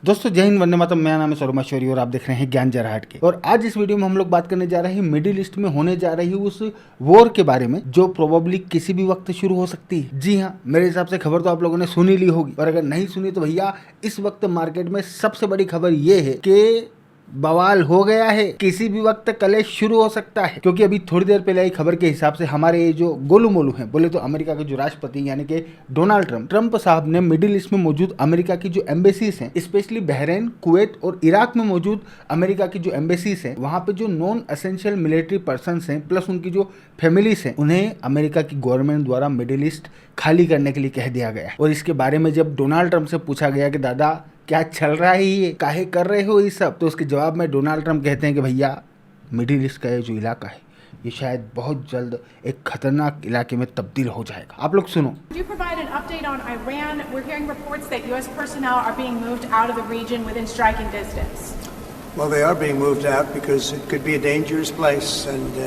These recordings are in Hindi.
दोस्तों जय हिंद, वंदे मातरम। मेरा नाम है सौरभ मशहूरी और आप देख रहे हैं ज्ञान जरा हट के। और आज इस वीडियो में हम लोग बात करने जा रहे हैं मिडिल ईस्ट में होने जा रही उस वॉर के बारे में जो प्रोबेबली किसी भी वक्त शुरू हो सकती है। जी हाँ, मेरे हिसाब से खबर तो आप लोगों ने सुनी ली होगी, और अगर नहीं सुनी तो भैया इस वक्त मार्केट में सबसे बड़ी खबर ये है कि बवाल हो गया है, किसी भी वक्त कलेश शुरू हो सकता है। क्योंकि अभी थोड़ी देर पहले आई खबर के हिसाब से हमारे ये जो गोलू मोलू हैं, बोले तो अमेरिका के जो राष्ट्रपति यानी कि डोनाल्ड ट्रंप साहब ने मिडिल ईस्ट में मौजूद अमेरिका की जो एम्बेसीज हैं, स्पेशली बहरीन, कुवैत और इराक में मौजूद अमेरिका की जो एम्बेसीज हैं, वहां पे जो नॉन एसेंशियल मिलिट्री पर्सन हैं प्लस उनकी जो फैमिलीज हैं, उन्हें अमेरिका की गवर्नमेंट द्वारा मिडिल ईस्ट खाली करने के लिए कह दिया गया। और इसके बारे में जब डोनाल्ड ट्रंप से पूछा गया कि दादा क्या चल रहा है, ये काहे कर रहे हो ये सब, तो उसके जवाब में डोनाल्ड ट्रंप कहते हैं कि भैया मिडिल ईस्ट का ये जो इलाका है ये शायद बहुत जल्द एक खतरनाक इलाके में तब्दील हो जाएगा। आप लोग सुनो। Could you provide an update on Iran? We're hearing reports that U.S. personnel are being moved out of the region within striking distance. Well, they are being moved out because it could be a dangerous place, and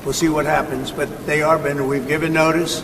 we'll see what happens. But they are been. We've given notice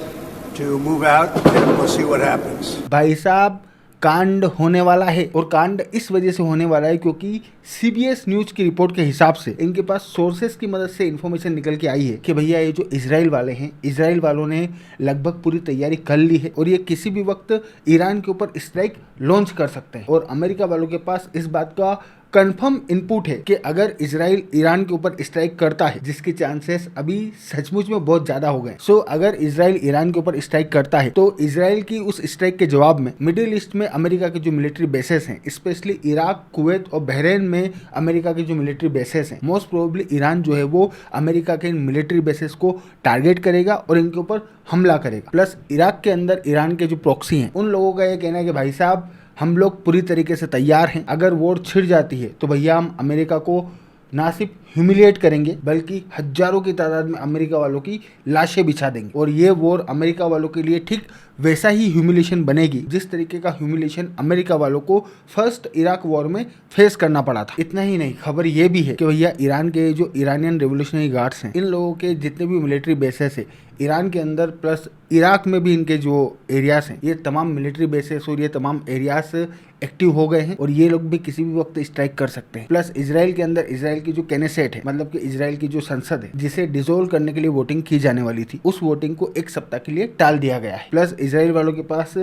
to move out, and we'll see what happens. भाई साहब, कांड होने वाला है, और कांड इस वजह से होने वाला है क्योंकि सीबीएस न्यूज की रिपोर्ट के हिसाब से इनके पास सोर्सेस की मदद से इंफॉर्मेशन निकल के आई है कि भैया ये जो इजराइल वाले हैं, इजराइल वालों ने लगभग पूरी तैयारी कर ली है और ये किसी भी वक्त ईरान के ऊपर स्ट्राइक लॉन्च कर सकते हैं। और अमेरिका वालों के पास इस बात का कंफर्म इनपुट है कि अगर इजराइल ईरान के ऊपर स्ट्राइक करता है, जिसके चांसेस अभी सचमुच में बहुत ज्यादा हो गए, सो अगर इजराइल ईरान के ऊपर स्ट्राइक करता है तो इजराइल की उस स्ट्राइक के जवाब में मिडिल ईस्ट में अमेरिका के जो मिलिट्री बेसेस हैं, स्पेशली इराक, कुवैत और बहरीन में अमेरिका के जो मिलिट्री बेसेस हैं, मोस्ट प्रोबेबली ईरान जो है वो अमेरिका के इन मिलिट्री बेसेस को टारगेट करेगा और इनके ऊपर हमला करेगा। प्लस इराक के अंदर ईरान के जो प्रॉक्सी हैं, उन लोगों का यह कहना है कि भाई साहब हम लोग पूरी तरीके से तैयार हैं, अगर वॉर छिड़ जाती है तो भैया हम अमेरिका को ना सिर्फ ह्यूमिलिएट करेंगे बल्कि हजारों की तादाद में अमेरिका वालों की लाशें बिछा देंगे। और ये वॉर अमेरिका वालों के लिए ठीक वैसा ही ह्यूमिलेशन बनेगी जिस तरीके का ह्यूमिलेशन अमेरिका वालों को फर्स्ट इराक वॉर में फेस करना पड़ा था। इतना ही नहीं, खबर ये भी है कि भैया ईरान के जो इरानियन रेवोल्यूशनरी गार्ड्स हैं, इन लोगों के जितने भी मिलिट्री बेसेस है ईरान के अंदर प्लस इराक में भी इनके जो एरियाज हैं, ये तमाम मिलिट्री बेसेस और ये तमाम एरियाज एक्टिव हो गए हैं और ये लोग भी किसी भी वक्त स्ट्राइक कर सकते हैं। प्लस इजराइल के अंदर इजराइल की जो कैनेसेट है, मतलब कि इजराइल की जो संसद है, जिसे डिसोल्व करने के लिए वोटिंग की जाने वाली थी, उस वोटिंग को एक सप्ताह के लिए टाल दिया गया है। प्लस इजराइल वालों के पास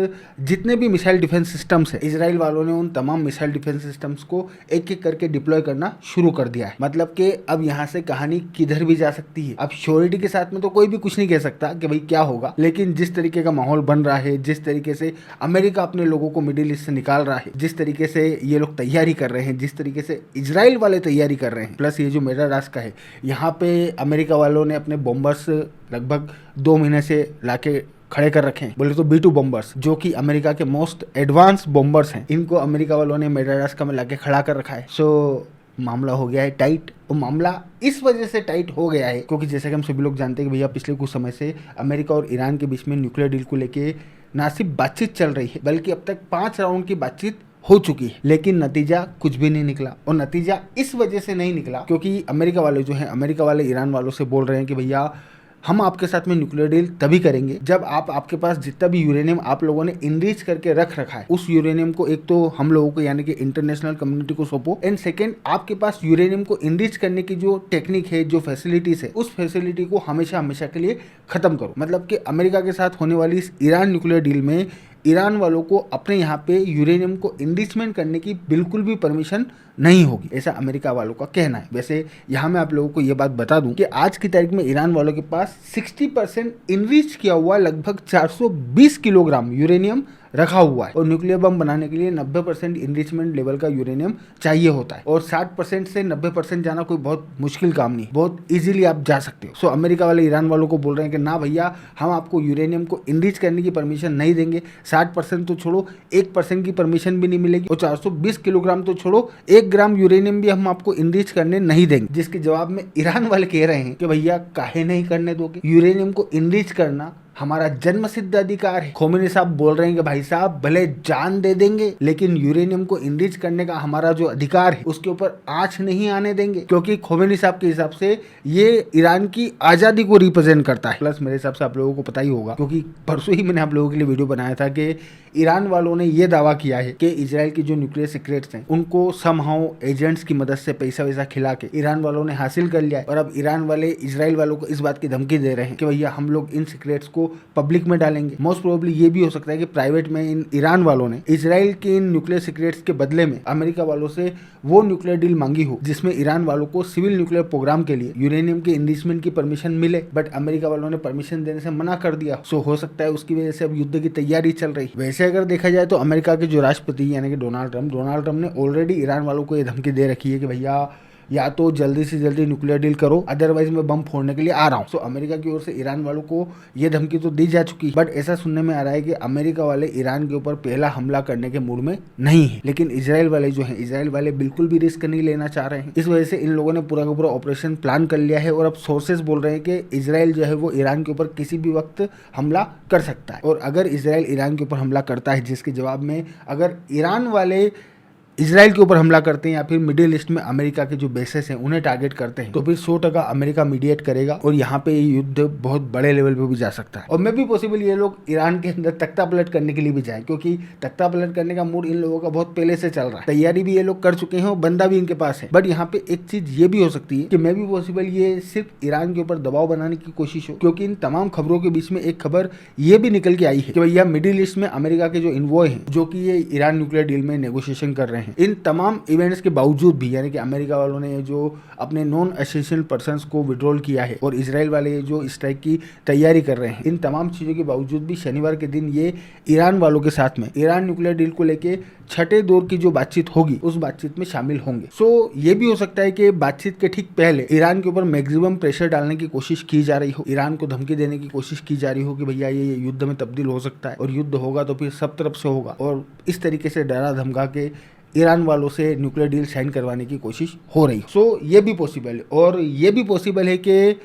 जितने भी मिसाइल डिफेंस सिस्टम्स है, इजराइल वालों ने उन तमाम मिसाइल डिफेंस सिस्टम्स को एक एक करके डिप्लॉय करना शुरू कर दिया है। मतलब कि अब यहाँ से कहानी किधर भी जा सकती है। अब श्योरिटी के साथ में तो कोई भी कुछ नहीं कह सकता कि भाई क्या होगा, लेकिन जिस तरीके का माहौल बन रहा है, जिस तरीके से अमेरिका अपने लोगों को मिडिल ईस्ट से निकाल रहा है, जिस तरीके से ये लोग तैयारी कर रहे हैं, जिस तरीके से इजराइल वाले तैयारी कर रहे हैं, प्लस ये जो मेरा रास्ता है, यहाँ पे अमेरिका वालों ने अपने बॉम्बर्स लगभग 2 महीने से लाके खड़े कर रखे हैं। बोले तो B2 बॉम्बर्स, जो कि अमेरिका के मोस्ट एडवांस बॉम्बर्स हैं, इनको अमेरिका वालों ने मेडागास्कर में लाके खड़ा कर रखा है। सो मामला हो गया है टाइट। और मामला इस वजह से टाइट हो गया है क्योंकि जैसे कि हम सभी लोग जानते हैं कि भैया पिछले कुछ समय से अमेरिका और ईरान के बीच में न्यूक्लियर डील को लेके ना सिर्फ बातचीत चल रही है बल्कि अब तक 5 राउंड की बातचीत हो चुकी है, लेकिन नतीजा कुछ भी नहीं निकला। और नतीजा इस वजह से नहीं निकला क्योंकि अमेरिका वाले जो हैं, अमेरिका वाले ईरान वालों से बोल रहे हैं कि भैया हम आपके साथ में न्यूक्लियर डील तभी करेंगे जब आपके पास जितना भी यूरेनियम आप लोगों ने इनरिच करके रख रखा है, उस यूरेनियम को एक तो हम लोगों को यानी कि इंटरनेशनल कम्युनिटी को सौंपो, एंड सेकंड आपके पास यूरेनियम को इनरिच करने की जो टेक्निक है, जो फैसिलिटीज है, उस फैसिलिटी को हमेशा हमेशा के लिए खत्म करो। मतलब कि अमेरिका के साथ होने वाली इस ईरान न्यूक्लियर डील में ईरान वालों को अपने यहाँ पे यूरेनियम को इनरिचमेंट करने की बिल्कुल भी परमिशन नहीं होगी, ऐसा अमेरिका वालों का कहना है। वैसे यहाँ मैं आप लोगों को ये बात बता दूं कि आज की तारीख में ईरान वालों के पास 60% इनरिच किया हुआ लगभग 420 किलोग्राम यूरेनियम रखा हुआ है और न्यूक्लियर बम बनाने के लिए 90% इनरिचमेंट लेवल का यूरेनियम चाहिए होता है और 60% से 90% जाना कोई बहुत मुश्किल काम नहीं, बहुत इजीली आप जा सकते हो। सो अमेरिका वाले ईरान वालों को बोल रहे हैं कि ना भैया हम आपको यूरेनियम को इनरिच करने की परमिशन नहीं देंगे, 60% तो छोड़ो 1% की परमिशन भी नहीं मिलेगी और 420 किलोग्राम तो छोड़ो 1 ग्राम यूरेनियम भी हम आपको इनरिच करने नहीं देंगे। जिसके जवाब में ईरान वाले कह रहे हैं कि भैया काहे नहीं करने दोगे, यूरेनियम को इनरिच करना हमारा जन्मसिद्ध अधिकार है। खोमेनी साहब बोल रहे हैं कि भाई साहब भले जान दे देंगे लेकिन यूरेनियम को इनरिच करने का हमारा जो अधिकार है उसके ऊपर आंच नहीं आने देंगे, क्योंकि खोमेनी साहब के हिसाब से ये ईरान की आजादी को रिप्रेजेंट करता है। प्लस मेरे हिसाब से आप लोगों को पता ही होगा, क्योंकि परसों ही मैंने आप लोगों के लिए वीडियो बनाया था कि ईरान वालों ने ये दावा किया है कि इजराइल की जो न्यूक्लियर सीक्रेट्स हैं उनको समहाउ एजेंट्स की मदद से पैसा वैसा खिला के ईरान वालों ने हासिल कर लिया है। और अब ईरान वाले इजराइल वालों को इस बात की धमकी दे रहे हैं कि भैया हम लोग इन सीक्रेट्स को पब्लिक में डालेंगे। मोस्ट प्रोबेबली ये भी हो सकता है कि प्राइवेट में इन ईरान वालों ने इजराइल के इन न्यूक्लियर सीक्रेट्स के बदले में अमेरिका वालों से वो न्यूक्लियर डील मांगी हो जिसमें ईरान वालों को सिविल न्यूक्लियर प्रोग्राम के लिए यूरेनियम के इनरिचमेंट की परमिशन मिले, बट अमेरिका वालों ने परमिशन देने से मना कर दिया। सो हो सकता है उसकी वजह से अब युद्ध की तैयारी चल रही। वैसे अगर देखा जाए तो अमेरिका के जो राष्ट्रपति यानी कि डोनाल्ड ट्रंप ने ऑलरेडी ईरान वालों को ये धमकी दे रखी है कि भैया या तो जल्दी से जल्दी न्यूक्लियर डील करो, अदरवाइज मैं बम फोड़ने के लिए आ रहा हूँ। सो अमेरिका की ओर से ईरान वालों को ये धमकी तो दी जा चुकी है, बट ऐसा सुनने में आ रहा है कि अमेरिका वाले ईरान के ऊपर पहला हमला करने के मूड में नहीं है। लेकिन इजराइल वाले जो हैं, इजराइल वाले बिल्कुल भी रिस्क नहीं लेना चाह रहे हैं। इस वजह से इन लोगों ने पूरा का पूरा ऑपरेशन प्लान कर लिया है और अब सोर्सेज बोल रहे हैं कि इजराइल जो है वो ईरान के ऊपर किसी भी वक्त हमला कर सकता है। और अगर इजराइल ईरान के ऊपर हमला करता है, जिसके जवाब में अगर ईरान वाले इजराइल के ऊपर हमला करते हैं या फिर मिडिल ईस्ट में अमेरिका के जो बेसेस हैं उन्हें टारगेट करते हैं, तो फिर 100% अमेरिका मीडिएट करेगा और यहाँ पे ये युद्ध बहुत बड़े लेवल पे भी जा सकता है। और मे भी पॉसिबल ये लोग ईरान के अंदर तख्ता पलट करने के लिए भी जाए, क्योंकि तख्ता पलट करने का मूड इन लोगों का बहुत पहले से चल रहा है। तैयारी भी ये लोग कर चुके हैं और बंदा भी इनके पास है। बट यहाँ पे एक चीज ये भी हो सकती है कि मे भी पॉसिबल ये सिर्फ ईरान के ऊपर दबाव बनाने की कोशिश हो, क्योंकि इन तमाम खबरों के बीच में एक खबर ये भी निकल के आई है कि भैया मिडिल ईस्ट में अमेरिका के जो इन्वॉय हैं, जो कि ये ईरान न्यूक्लियर डील में नेगोशिएशन कर रहे हैं, इन तमाम इवेंट्स के बावजूद भी, यानी कि अमेरिका वालों ने जो अपने नॉन एसेंशियल पर्संस को विड्रॉल किया है और इजराइल वाले जो स्ट्राइक की तैयारी कर रहे हैं, इन तमाम चीजों के बावजूद भी शनिवार के दिन ये ईरान वालों के साथ में ईरान न्यूक्लियर डील को लेके छठे दौर की जो बातचीत होगी उस बातचीत में शामिल होंगे। सो ये भी हो सकता है कि बातचीत के ठीक पहले ईरान के ऊपर मैक्सिमम प्रेशर डालने की कोशिश की जा रही हो, ईरान को धमकी देने की कोशिश की जा रही हो कि भैया ये युद्ध में तब्दील हो सकता है और युद्ध होगा तो फिर सब तरफ से होगा, और इस तरीके से डरा धमका के ईरान वालों से न्यूक्लियर डील साइन करवाने की कोशिश हो रही है। सो ये भी पॉसिबल है, और ये भी पॉसिबल है कि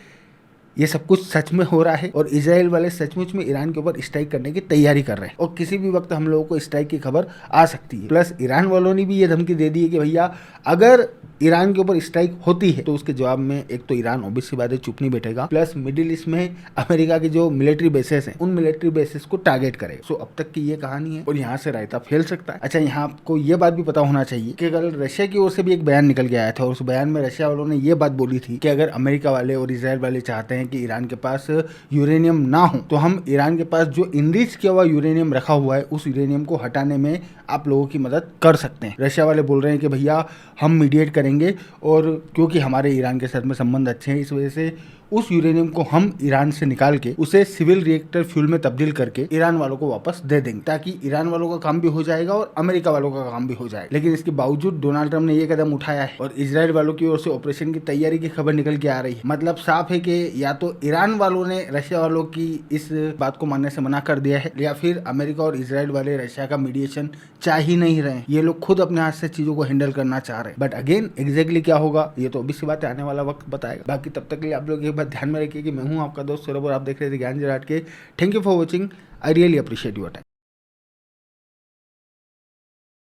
ये सब कुछ सच में हो रहा है और इजराइल वाले सचमुच में ईरान के ऊपर स्ट्राइक करने की तैयारी कर रहे हैं और किसी भी वक्त हम लोगों को स्ट्राइक की खबर आ सकती है। प्लस ईरान वालों ने भी ये धमकी दे दी है कि भैया अगर ईरान के ऊपर स्ट्राइक होती है तो उसके जवाब में एक तो ईरान ऑब्वियस सी बात है चुप नहीं बैठेगा, प्लस मिडिल ईस्ट में अमेरिका के जो मिलिट्री बेसेस हैं उन मिलिट्री बेसेस को टारगेट करेगा। सो अब तक की ये कहानी है और यहाँ से रायता फैल सकता है। अच्छा, यहाँ आपको ये बात भी पता होना चाहिए कि कल रशिया की ओर से भी एक बयान निकल के आया था और उस बयान में रशिया वालों ने ये बात बोली थी कि अगर अमेरिका वाले और इजराइल वाले चाहते हैं कि ईरान के पास यूरेनियम ना हो तो हम ईरान के पास जो इनरिच किया हुआ यूरेनियम रखा हुआ है उस यूरेनियम को हटाने में आप लोगों की मदद कर सकते हैं। रशिया वाले बोल रहे हैं कि भैया हम मीडिएट करेंगे और क्योंकि हमारे ईरान के साथ में संबंध अच्छे हैं इस वजह से उस यूरेनियम को हम ईरान से निकाल के उसे सिविल रिएक्टर फ्यूल में तब्दील करके ईरान वालों को वापस दे देंगे, ताकि ईरान वालों का काम भी हो जाएगा और अमेरिका वालों का काम भी हो जाएगा। लेकिन इसके बावजूद डोनाल्ड ट्रंप ने ये कदम उठाया है और इजराइल वालों की ओर से ऑपरेशन की तैयारी की खबर निकल के आ रही है। मतलब साफ है कि या तो ईरान वालों ने रशिया वालों की इस बात को मानने से मना कर दिया है या फिर अमेरिका और इजराइल वाले रशिया का मीडिएशन चाह ही नहीं रहे। ये लोग खुद अपने हाथ से चीजों को हैंडल करना चाह रहे हैं। बट अगेन एग्जैक्टली क्या होगा ये तो obvious सी बात है, आने वाला वक्त बताएगा। बाकी तब तक के लिए आप लोग एक बात ध्यान में रखिए कि मैं हूं आपका दोस्त सौरभ और आप देख रहे थे ज्ञान जराट के। Thank you for watching, I really appreciate your time.